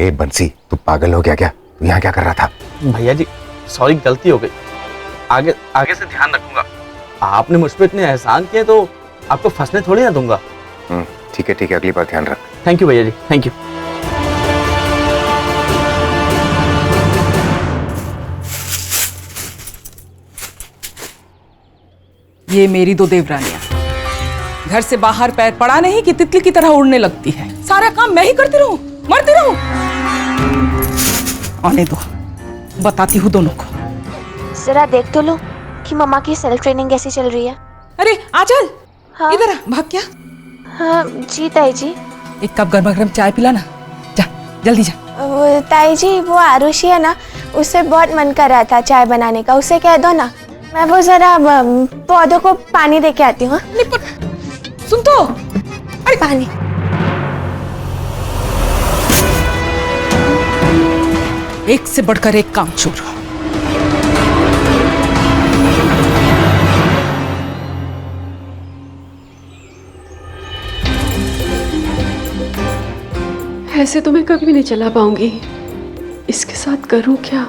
ए बंसी, तू पागल हो गया क्या? तू यहाँ क्या कर रहा था? भैया जी सॉरी, गलती हो गई। आगे आगे से ध्यान रखूंगा। आपने मुझ पर इतने एहसान किए तो आपको फंसने थोड़ी ना दूंगा। ठीक है, अगली बार ध्यान रख। थैंक यू भैया जी, थैंक यू। ये मेरी दो देवरानियां घर से बाहर पैर पड़ा नहीं कि तितली की तरह उड़ने लगती है। सारा काम मैं ही करती रहूं, मरती रहूं। आने दो, बताती हूँ दोनों को। जरा देख तो लो कि मम्मा की सेल्फ ट्रेनिंग कैसी चल रही है। अरे आचल, हाँ? इधर आ, भाग क्या? हाँ जी ताई जी। एक कप गर्मा गर्म चाय पिलाना, जा जल्दी जा। ताई जी वो आरुषि है ना, उससे बहुत मन कर रहा था चाय बनाने का, उसे कह दो ना। मैं वो जरा पौधों को पानी दे के आती हूँ। सुन तो, अरे पानी। एक से बढ़कर एक काम चोर। ऐसे तो मैं कभी नहीं चला पाऊंगी। इसके साथ करूं क्या?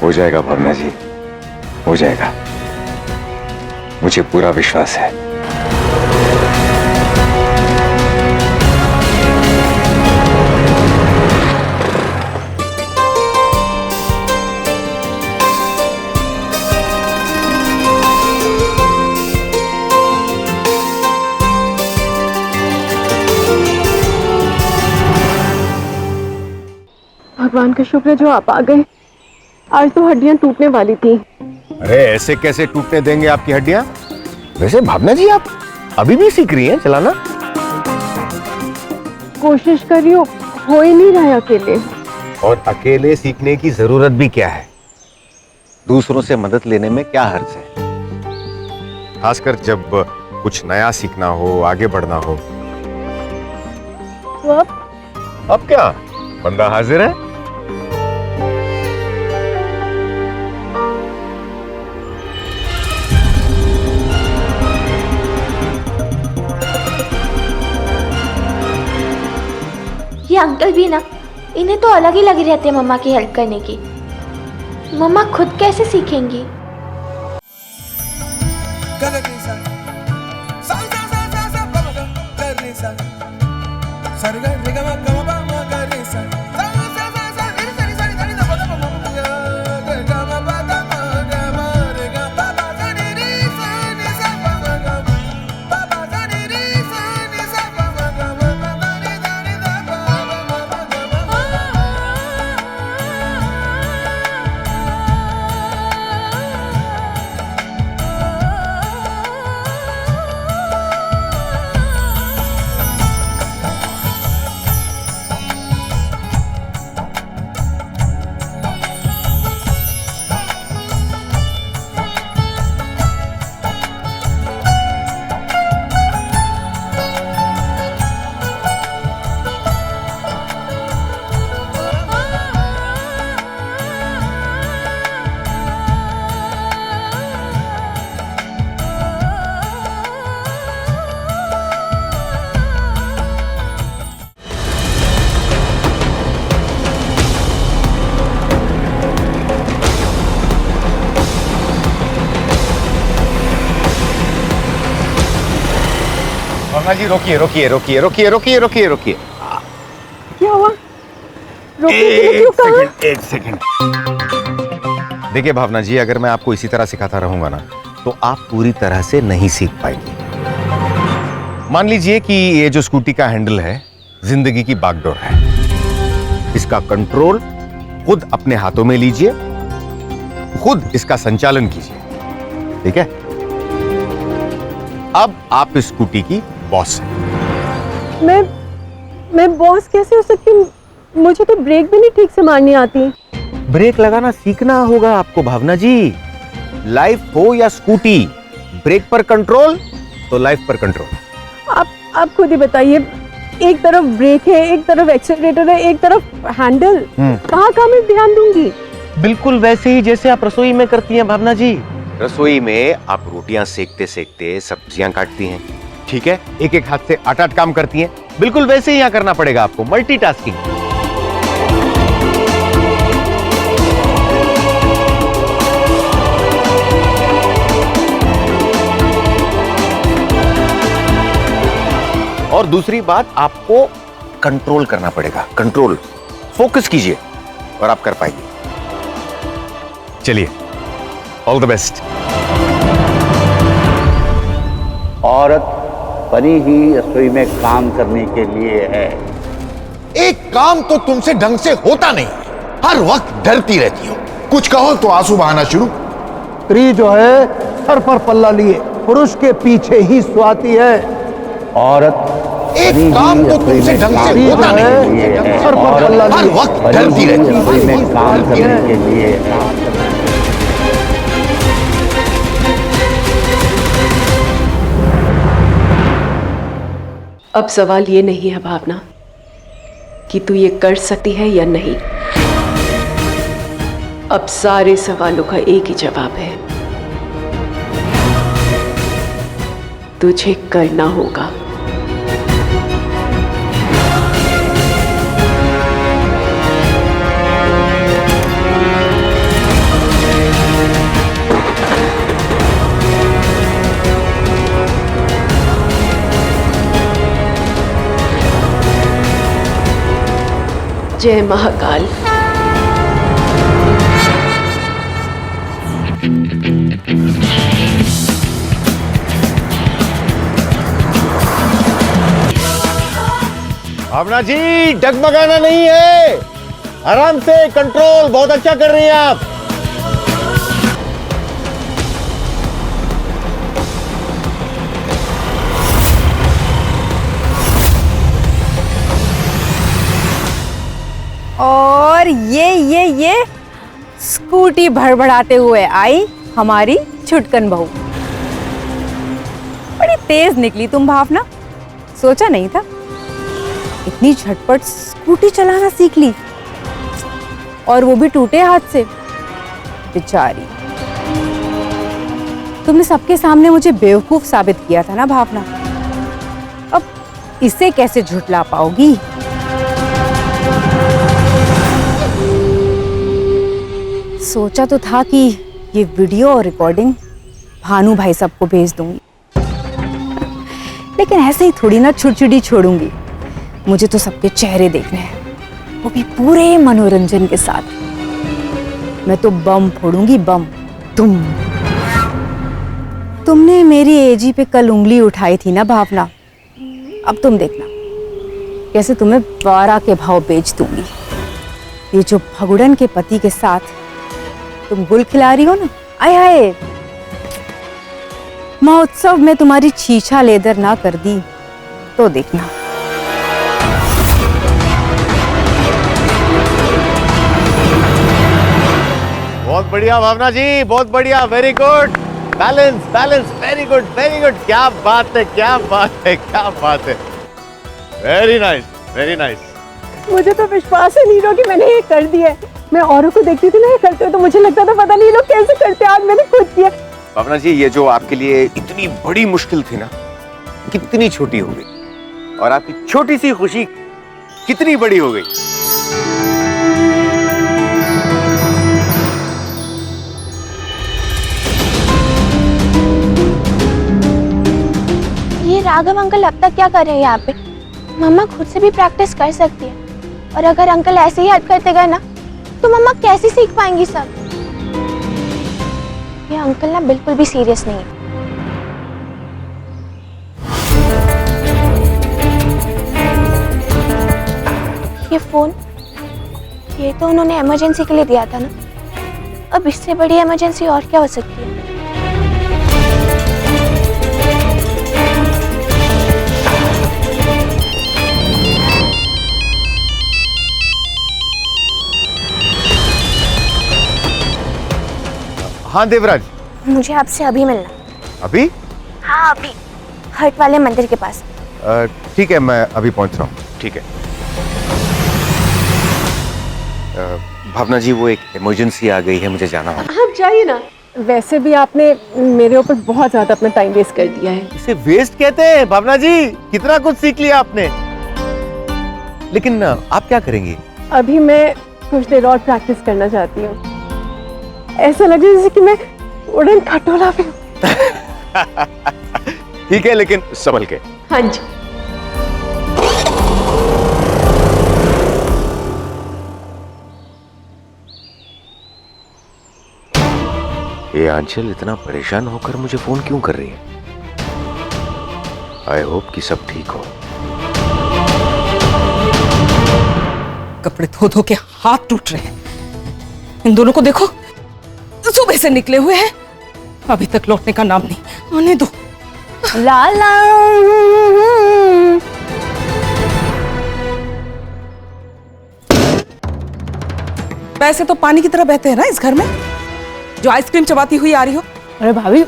हो जाएगा भावना जी, हो जाएगा, मुझे पूरा विश्वास है। भगवान का शुक्र है जो आप आ गए। आज तो हड्डियां टूटने वाली थी। अरे ऐसे कैसे टूटने देंगे आपकी हड्डियां? वैसे भावना जी आप अभी भी सीख रही हैं चलाना? कोशिश कर रही हो ही नहीं रहा है अकेले। और अकेले सीखने की जरूरत भी क्या है? दूसरों से मदद लेने में क्या हर्ज है? खासकर जब कुछ नया सीखना हो, आगे बढ़ना हो। तो अब क्या बंदा हाजिर है? ये अंकल भी ना, इन्हें तो अलग ही लगी रहती है मम्मा की हेल्प करने की। मम्मा खुद कैसे सीखेंगी? भावना जी रोकिए रोकिए रोकिए रोकिए रोकिए रोकिए रोकिए। क्या हुआ? रोकने के लिए क्यों कहा? एक सेकंड। देखिए भावना जी, अगर मैं आपको इसी तरह सिखाता रहूंगा ना तो आप पूरी तरह से नहीं सीख पाएंगे। मान लीजिए कि ये जो स्कूटी का हैंडल है जिंदगी की बागडोर है। इसका कंट्रोल खुद अपने हाथों में लीजिए, खुद इसका संचालन कीजिए, ठीक है? अब आप इस स्कूटी की बॉस हैं। मैं बॉस कैसे हो सकती हूँ? मुझे तो ब्रेक भी नहीं ठीक से मारनी आती। ब्रेक लगाना सीखना होगा आपको भावना जी। लाइफ हो या स्कूटी, ब्रेक पर कंट्रोल तो लाइफ पर कंट्रोल। आप खुद ही बताइए, एक तरफ ब्रेक है, एक तरफ एक्सेलरेटर है, एक तरफ हैंडल, कहाँ मैं ध्यान दूंगी? बिल्कुल वैसे ही जैसे आप रसोई में करती हैं भावना जी। रसोई में आप रोटियां सेकते सेकते सब्जियां काटती हैं, ठीक है? एक एक हाथ से 8-8 काम करती हैं। बिल्कुल वैसे ही यहां करना पड़ेगा आपको, मल्टीटास्किंग। और दूसरी बात, आपको कंट्रोल करना पड़ेगा। कंट्रोल, फोकस कीजिए और आप कर पाएंगे। चलिए, ऑल द बेस्ट। औरत बनी ही रसोई में काम करने के लिए है। एक काम तो तुमसे ढंग से होता नहीं, हर वक्त डरती रहती हो। कुछ कहो तो आंसू बहाना शुरू। स्त्री जो है सर पर पल्ला लिए पुरुष के पीछे ही स्वाती है। औरत एक काम तो तुमसे ढंग से होता नहीं, सर पर पल्ला हर लिए वक्त डरती रहती हो। रसोई में काम करने के लिए है। अब सवाल ये नहीं है भावना कि तू ये कर सकती है या नहीं। अब सारे सवालों का एक ही जवाब है, तुझे करना होगा। जय महाकाल। भावना जी, डगमगाना नहीं है, आराम से, कंट्रोल। बहुत अच्छा कर रही हैं आप। और ये स्कूटी भड़बड़ाते हुए आई हमारी छुटकन बहू। बड़ी तेज निकली तुम भावना, सोचा नहीं था इतनी झटपट स्कूटी चलाना सीख ली, और वो भी टूटे हाथ से। बेचारी, तुमने सबके सामने मुझे बेवकूफ साबित किया था ना भावना, अब इसे कैसे झुठला पाओगी? सोचा तो था कि ये वीडियो और रिकॉर्डिंग भानु भाई सबको भेज दूंगी, लेकिन ऐसे ही थोड़ी ना छुड़छुड़ी छोड़ूंगी। मुझे तो सबके चेहरे देखने हैं, वो भी पूरे मनोरंजन के साथ। मैं तो बम फोड़ूंगी, बम। तुमने मेरी एजी पे कल उंगली उठाई थी ना भावना, अब तुम देखना कैसे तुम्हें 12 के भाव बेच दूंगी। ये जो भगुड़न के पति के साथ तुम गुल खिला रही हो ना, आय हाय, महोत्सव में तुम्हारी छीछा लेदर ना कर दी तो देखना। बहुत बढ़िया भावना जी, बहुत बढ़िया, very good. Balance balance, very good very good. क्या बात है, क्या बात है, क्या बात है। Very nice very nice. मुझे तो विश्वास ही नहीं रहा कि मैंने ये कर दिया है। मैं औरों को देखती थी ना ये करते हुए, तो मुझे लगता था पता नहीं लोग कैसे करते, आज मैंने खुद किया। भावना जी, ये जो आपके लिए इतनी बड़ी मुश्किल थी ना, कितनी छोटी हो गई, और आपकी छोटी सी खुशी कितनी बड़ी हो गई। ये राघव अंकल अब तक क्या कर रहे हैं यहाँ पे? मम्मा खुद से भी प्रैक्टिस कर सकती है, और अगर अंकल ऐसे ही हट करते गए ना तो मम्मा कैसे सीख पाएंगी सब? ये अंकल ना बिल्कुल भी सीरियस नहीं है। ये फोन, ये तो उन्होंने इमरजेंसी के लिए दिया था ना, अब इससे बड़ी इमरजेंसी और क्या हो सकती है? हाँ देवराज, मुझे आपसे अभी मिलना। अभी? हाँ अभी, हट वाले मंदिर के पास। ठीक है, मैं अभी पहुंच रहा हूँ। ठीक है। भावना जी, वो एक इमरजेंसी आ गई है, मुझे जाना होगा। आप जाइए ना। वैसे भी आपने मेरे ऊपर बहुत ज्यादा अपना टाइम वेस्ट कर दिया है। इसे वेस्ट कहते हैं भावना जी, कितना कुछ सीख लिया आपने। लेकिन आप क्या करेंगी? अभी मैं कुछ देर और प्रैक्टिस करना चाहती हूँ। ऐसा लगे जैसे कि मैं उड़न खटोला पे हूँ। ठीक है, लेकिन संभल के। हाँ जी। ये आंचल इतना परेशान होकर मुझे फोन क्यों कर रही है? आई होप कि सब ठीक हो। कपड़े धो धो के हाथ टूट रहे हैं। इन दोनों को देखो, सुबह से निकले हुए हैं, अभी तक लौटने का नाम नहीं। आने दो। ला ला। पैसे तो पानी की तरह बहते हैं ना इस घर में, जो आइसक्रीम चबाती हुई आ रही हो। अरे भाभी,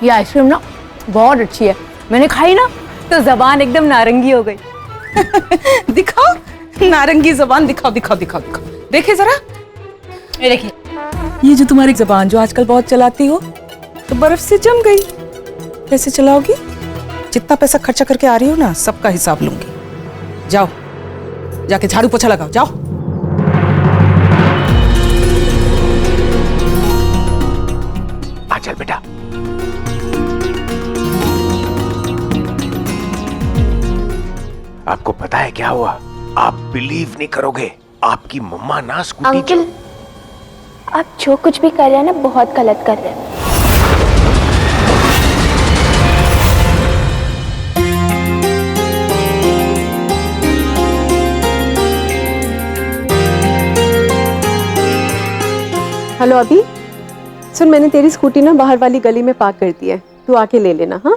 ये आइसक्रीम ना बहुत अच्छी है, मैंने खाई ना तो जबान एकदम नारंगी हो गई। दिखाओ नारंगी जबान, दिखाओ दिखाओ दिखाओ दिखाओ। देखे जरा, ये देखिए, ये जो तुम्हारी जबान जो आजकल बहुत चलाती हो, तो बर्फ से जम गई। कैसे चलाओगी? जितना पैसा खर्चा करके आ रही हो ना, सबका हिसाब लूंगी। जाओ, जाके झाड़ू पोछा लगाओ, जाओ। आ चल बेटा। आपको पता है क्या हुआ? आप बिलीव नहीं करोगे, आपकी मम्मा ना स्कूटी अंकल, आप जो कुछ भी कर रहे हैं ना, बहुत गलत कर रहे हैं। हेलो अभी, सुन, मैंने तेरी स्कूटी ना बाहर वाली गली में पार्क कर दी है, तू आके ले लेना। हाँ,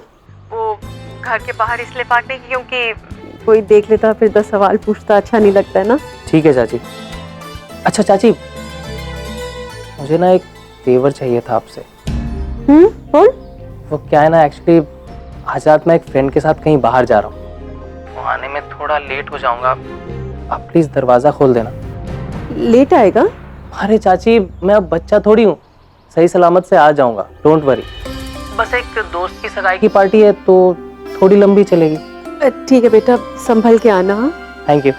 वो घर के बाहर इसलिए पार्क नहीं क्योंकि कोई देख लेता फिर 10 सवाल पूछता, अच्छा नहीं लगता है ना। ठीक है चाची। अच्छा चाची, मुझे ना एक फेवर चाहिए था आपसे। कौन? वो क्या है ना, एक्चुअली आज रात मैं एक फ्रेंड के साथ कहीं बाहर जा रहा हूँ, वो आने में थोड़ा लेट हो जाऊंगा, आप प्लीज दरवाजा खोल देना। लेट आएगा? अरे चाची, मैं अब बच्चा थोड़ी हूँ, सही सलामत से आ जाऊंगा, डोंट वरी। बस एक दोस्त की सगाई की पार्टी है तो थोड़ी लंबी चलेगी। ठीक है बेटा, संभल के आना। हाँ, थैंक यू।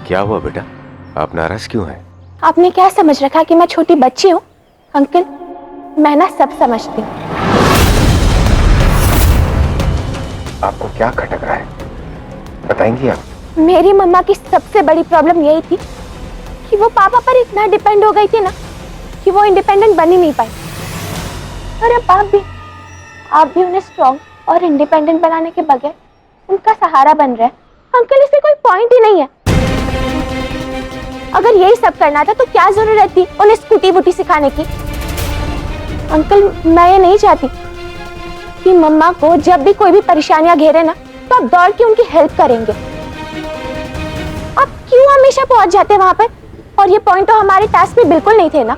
क्या हुआ बेटा, आप नाराज क्यों हैं? आपने क्या समझ रखा कि मैं छोटी बच्ची हूँ? अंकल, मैं ना सब समझती हूँ। आपको क्या खटक रहा है, बताएंगी आप? मेरी मम्मा की सबसे बड़ी प्रॉब्लम यही थी कि वो पापा पर इतना डिपेंड हो गई थी ना कि वो इंडिपेंडेंट बन ही नहीं पाई। और अब आप भी उन्हें स्ट्रॉन्ग और इंडिपेंडेंट बनाने के बगैर उनका सहारा बन रहे हैं। अंकल, इससे कोई पॉइंट ही नहीं है। अगर यही सब करना था तो क्या जरूरत थी उन्हें स्कूटी वूटी सिखाने की? अंकल, मैं ये नहीं चाहती कि मम्मा को जब भी कोई भी परेशानियां घेरे ना तो आप दौड़ के उनकी हेल्प करेंगे। आप क्यों हमेशा पहुंच जाते वहां पर? और ये पॉइंट तो हमारे टास्क में बिल्कुल नहीं थे ना।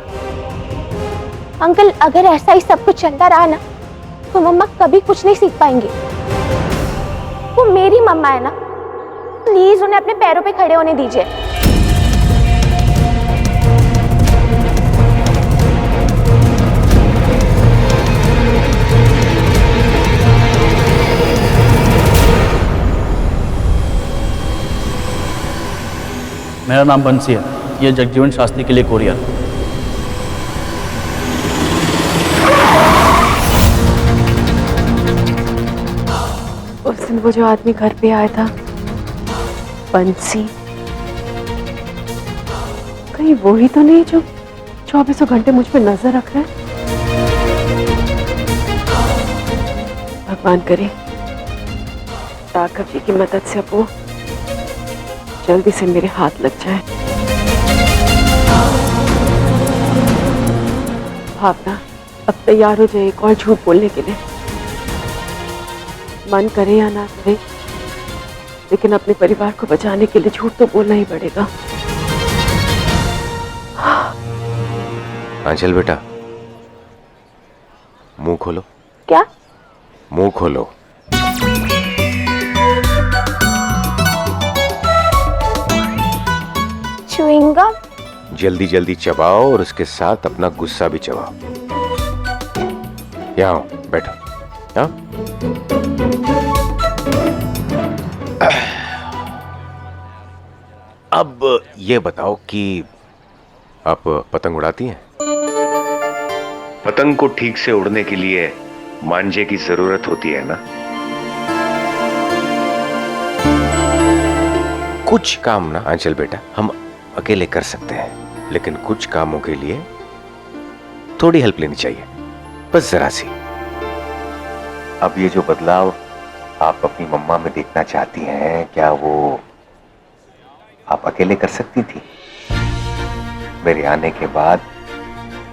अंकल, अगर ऐसा ही सब कुछ चलता रहा ना तो मम्मा कभी कुछ नहीं सीख पाएंगी। वो मेरी मम्मा है ना, प्लीज उन्हें अपने पैरों पे खड़े होने दीजिए। मेरा नाम बंसी है, ये जगजीवन शास्त्री के लिए कोरियर। वो जो आदमी घर पे आया था, बंसी, कहीं वो ही तो नहीं जो 24 घंटे मुझ पे नजर रख रहा है? भगवान करे राघव जी की मदद से अब वो जल्दी से मेरे हाथ लग जाए। भावना, अब तैयार हो जाए एक और झूठ बोलने के लिए। मन करे या ना करे, लेकिन अपने परिवार को बचाने के लिए झूठ तो बोलना ही पड़ेगा। आंचल बेटा, मुंह खोलो। क्या? मुंह खोलो। Chewing gum? जल्दी जल्दी चबाओ और उसके साथ अपना गुस्सा भी चबाओ। यहाँ आओ, बैठो। हाँ? अब ये बताओ कि आप पतंग उड़ाती हैं? पतंग को ठीक से उड़ने के लिए मांझे की जरूरत होती है ना? कुछ काम ना आंचल बेटा हम अकेले कर सकते हैं, लेकिन कुछ कामों के लिए थोड़ी हेल्प लेनी चाहिए, बस जरा सी। अब ये जो बदलाव आप अपनी मम्मा में देखना चाहती हैं, क्या वो आप अकेले कर सकती थी? मेरे आने के बाद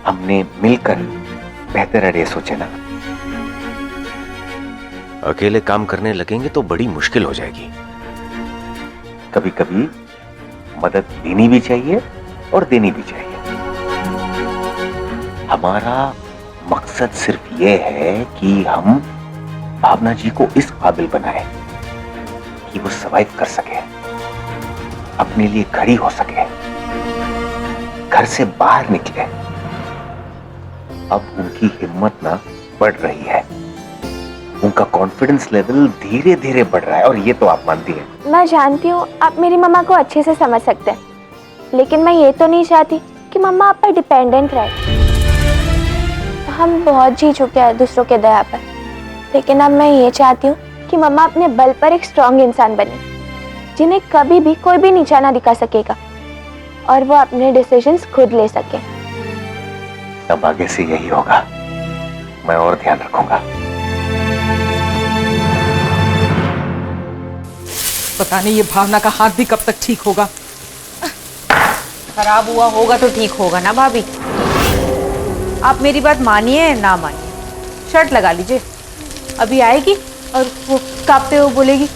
हमने मिलकर बेहतर आइडिया सोचे ना। अकेले काम करने लगेंगे तो बड़ी मुश्किल हो जाएगी। कभी कभी मदद लेनी भी चाहिए और देनी भी चाहिए। हमारा मकसद सिर्फ ये है कि हम भावना जी को इस काबिल बनाए कि वो सर्वाइव कर सके, अपने लिए खड़ी हो सके, घर से बाहर निकले। अब उनकी हिम्मत ना बढ़ रही है, उनका कॉन्फिडेंस लेवल धीरे धीरे बढ़ रहा है, और ये तो आप मानती हैं। मैं जानती हूँ आप मेरी मम्मा को अच्छे से समझ सकते हैं, लेकिन मैं ये तो नहीं चाहती कि मम्मा आप पर डिपेंडेंट रहे। हम बहुत जी चुके हैं दूसरों के दया पर, लेकिन अब मैं ये चाहती हूँ कि मम्मा अपने बल पर एक स्ट्रॉन्ग इंसान बने, जिन्हें कभी भी कोई भी नीचा ना दिखा सकेगा, और वो अपने डिसीजंस खुद ले सके। अब आगे से यही होगा, मैं और ध्यान रखूंगा। पता नहीं ये भावना का हाथ भी कब तक ठीक होगा। खराब हुआ होगा तो ठीक होगा ना भाभी। आप मेरी बात मानिए ना मानिए, शर्ट लगा लीजिए, अभी आएगी और वो कांपते हुए बोलेगी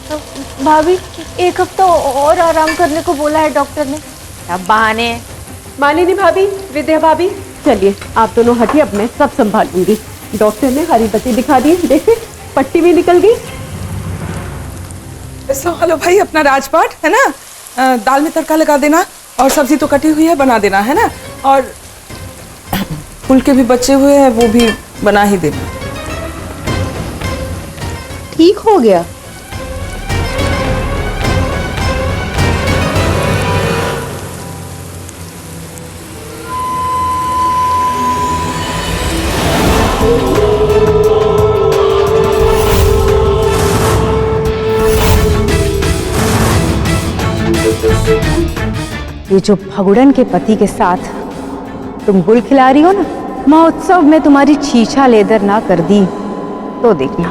भाभी 1 हफ्ता और आराम करने को बोला है डॉक्टर ने। अब बहाने हैं। मालिनी भाभी, विद्या भाभी, चलिए आप दोनों हटिए, अब मैं सब संभालूंगी। डॉक्टर ने हरी बत्ती दिखा दी, देखिए पट्टी भी निकल गई। हेलो भाई, अपना राजपाट है ना, दाल में तड़का लगा देना, और सब्जी तो कटी हुई है बना देना है ना, और फुलके भी बचे हुए हैं वो भी बना ही देना। ठीक हो गया? ये जो भगुड़न के पति के साथ तुम गुल खिला रही हो ना, महोत्सव में तुम्हारी छीछा लेदर ना कर दी तो देखना।